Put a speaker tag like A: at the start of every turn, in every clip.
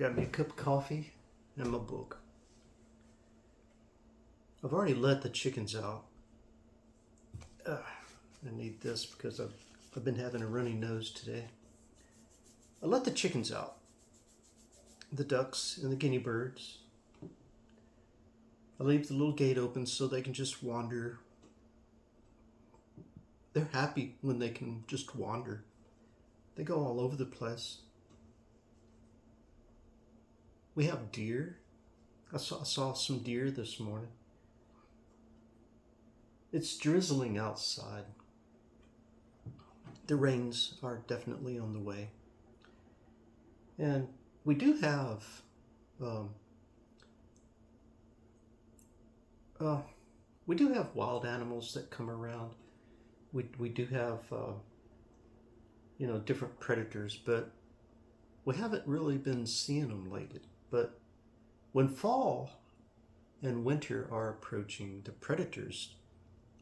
A: Got me a cup of coffee and my book. I've already let the chickens out. I need this because I've been having a runny nose today. I let the chickens out. The ducks and the guinea birds. I leave the little gate open so they can just wander. They're happy when they can just wander. They go all over the place. We have deer. I saw some deer this morning. It's drizzling outside. The rains are definitely on the way. And we do have wild animals that come around. We do have different predators, but we haven't really been seeing them lately. But when fall and winter are approaching, the predators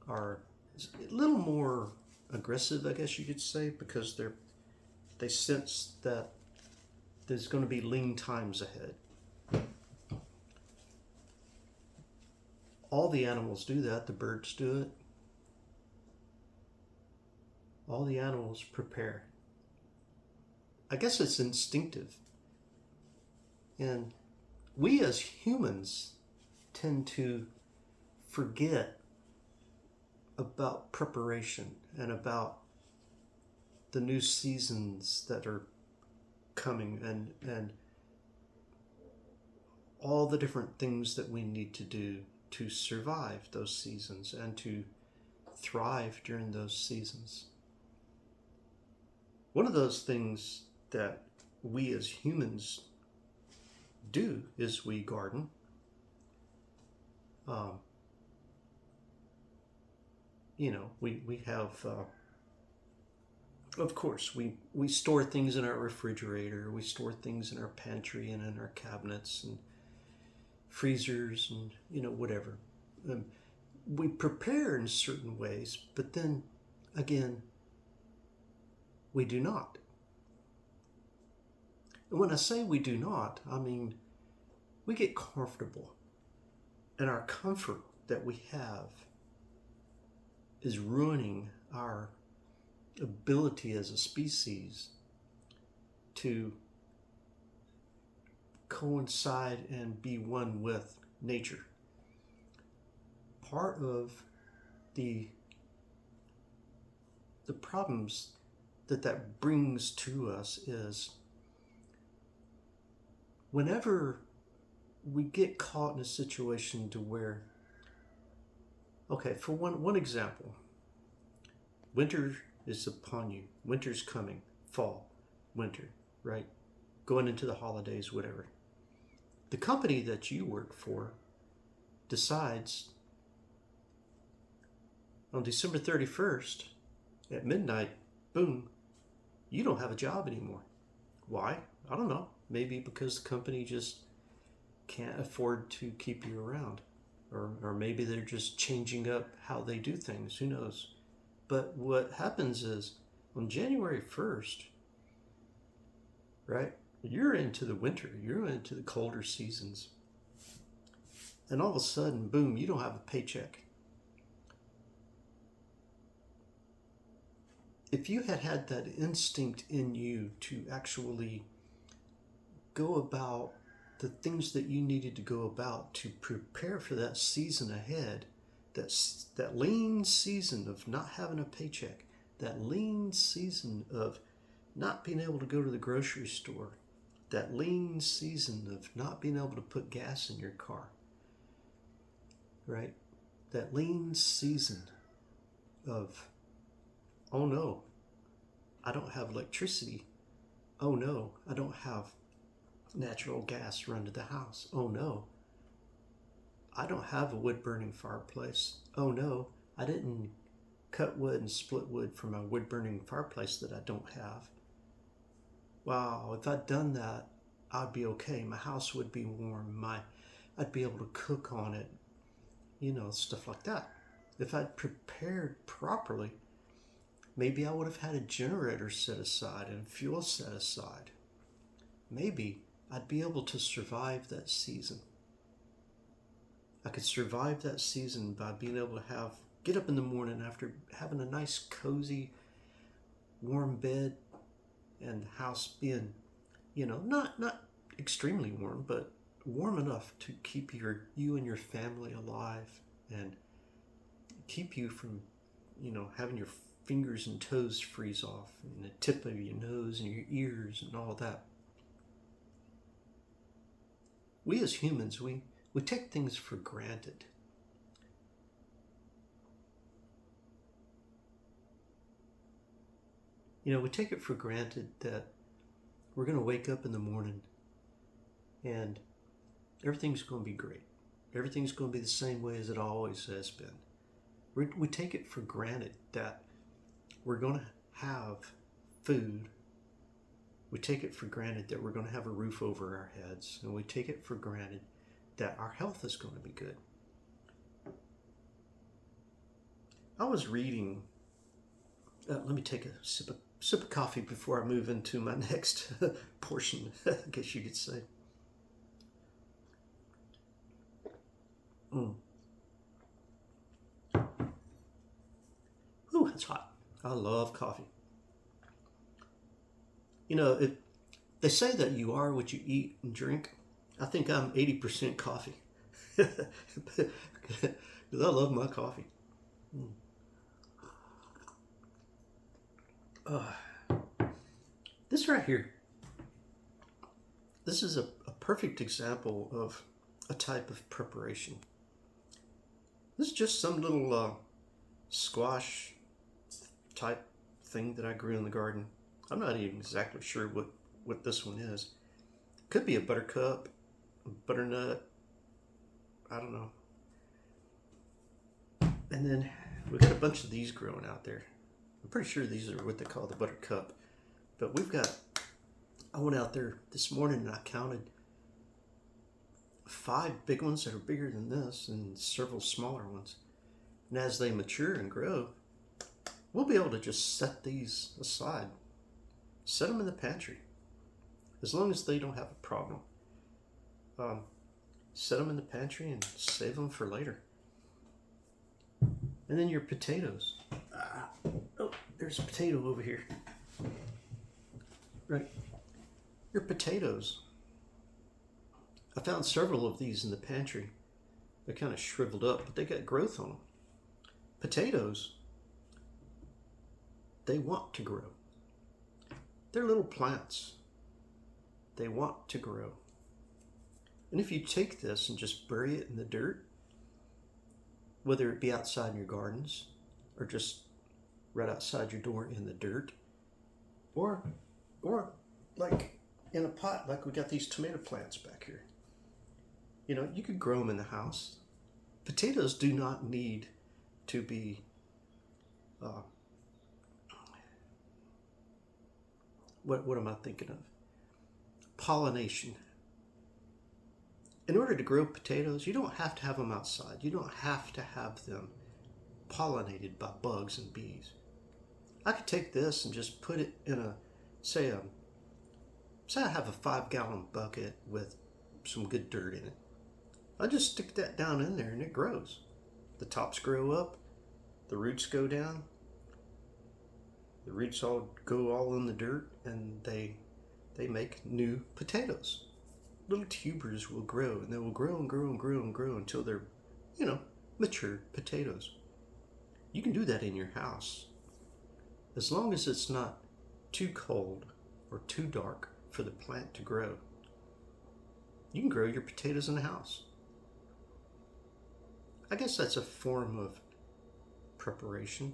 A: are a little more aggressive, I guess you could say, because they sense that there's going to be lean times ahead. All the animals do that. The birds do it. All the animals prepare. I guess it's instinctive. And we as humans tend to forget about preparation and about the new seasons that are coming and all the different things that we need to do to survive those seasons and to thrive during those seasons. One of those things that we as humans do is we garden. We have, of course, we store things in our refrigerator, we store things in our pantry and in our cabinets and freezers and, whatever. We prepare in certain ways, but then again, we do not. And when I say we do not, I mean we get comfortable, and our comfort that we have is ruining our ability as a species to coincide and be one with nature. Part of the problems that brings to us is whenever we get caught in a situation to where, okay, for one example, winter is upon you. Winter's coming. Fall, winter, right? Going into the holidays, whatever. The company that you work for decides on December 31st at midnight, boom, you don't have a job anymore. Why? I don't know. Maybe because the company just can't afford to keep you around. Or maybe they're just changing up how they do things. Who knows? But what happens is on January 1st, right, you're into the winter. You're into the colder seasons. And all of a sudden, boom, you don't have a paycheck. If you had that instinct in you to actually go about the things that you needed to go about to prepare for that season ahead, that lean season of not having a paycheck, that lean season of not being able to go to the grocery store, that lean season of not being able to put gas in your car, right? That lean season of, oh no, I don't have electricity. Oh no, I don't have natural gas run to the house. Oh no, I don't have a wood-burning fireplace. Oh no, I didn't cut wood and split wood from a wood-burning fireplace that I don't have. Wow, if I'd done that, I'd be okay. My house would be warm. I'd be able to cook on it. Stuff like that. If I'd prepared properly, maybe I would have had a generator set aside and fuel set aside. Maybe I'd be able to survive that season. I could survive that season by being able to get up in the morning after having a nice, cozy, warm bed, and the house being, not extremely warm, but warm enough to keep you and your family alive and keep you from, having your fingers and toes freeze off and the tip of your nose and your ears and all that. We as humans, we take things for granted. We take it for granted that we're going to wake up in the morning and everything's going to be great. Everything's going to be the same way as it always has been. We take it for granted that we're going to have food. We take it for granted that we're going to have a roof over our heads. And we take it for granted that our health is going to be good. I was reading, let me take a sip of coffee before I move into my next portion, I guess you could say. Ooh, that's hot. I love coffee. They say that you are what you eat and drink. I think I'm 80% coffee. Because I love my coffee. This right here, this is a perfect example of a type of preparation. This is just some little squash type thing that I grew in the garden. I'm not even exactly sure what this one is. Could be a buttercup, a butternut, I don't know. And then we've got a bunch of these growing out there. I'm pretty sure these are what they call the buttercup. But I went out there this morning and I counted 5 big ones that are bigger than this and several smaller ones. And as they mature and grow, we'll be able to just set these aside. Set them in the pantry. As long as they don't have a problem. Set them in the pantry and save them for later. And then your potatoes. Oh, there's a potato over here. Right. Your potatoes. I found several of these in the pantry. They're kind of shriveled up, but they got growth on them. Potatoes, they want to grow. They're little plants. They want to grow. And if you take this and just bury it in the dirt, whether it be outside in your gardens or just right outside your door in the dirt, or like in a pot, like we got these tomato plants back here. You could grow them in the house. Potatoes do not need to be what am I thinking of? Pollination. In order to grow potatoes, you don't have to have them outside. You don't have to have them pollinated by bugs and bees. I could take this and just put it in say I have a 5-gallon bucket with some good dirt in it. I just stick that down in there and it grows. The tops grow up, the roots go down, the roots go all in the dirt, and they make new potatoes. Little tubers will grow, and they will grow and grow and grow and grow until they're, mature potatoes. You can do that in your house. As long as it's not too cold or too dark for the plant to grow, you can grow your potatoes in the house. I guess that's a form of preparation.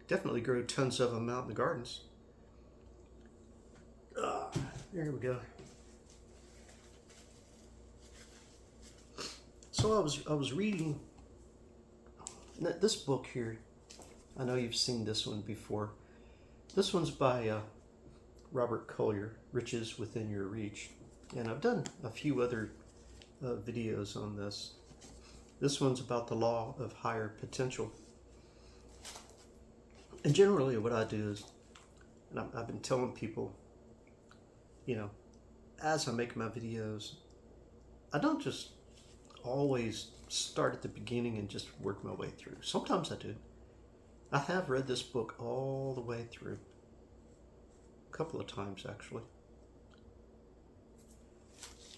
A: Definitely grow tons of them out in the gardens. There we go. So I was reading this book here. I know you've seen this one before. This one's by Robert Collier, Riches Within Your Reach. And I've done a few other videos on this. This one's about the law of higher potential. And generally what I do is, and I've been telling people you know, as I make my videos, I don't just always start at the beginning and just work my way through. Sometimes I do. I have read this book all the way through. A couple of times, actually.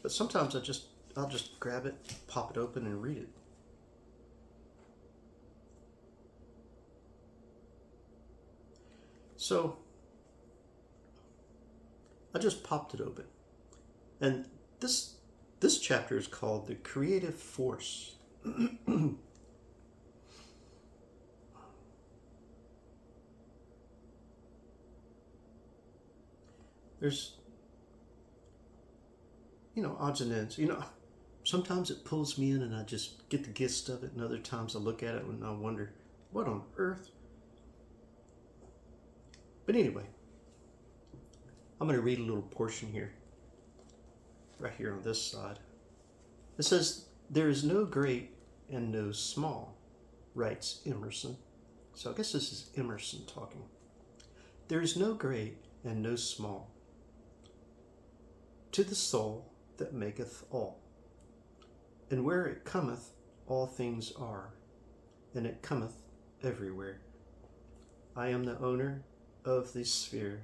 A: But sometimes I'll just grab it, pop it open, and read it. So I just popped it open. And this chapter is called The Creative Force. There's, odds and ends. Sometimes it pulls me in and I just get the gist of it, and other times I look at it and I wonder, what on earth? But anyway, I'm going to read a little portion here, right here on this side. It says, "There is no great and no small," writes Emerson. So I guess this is Emerson talking. "There is no great and no small to the soul that maketh all. And where it cometh, all things are, and it cometh everywhere. I am the owner of the sphere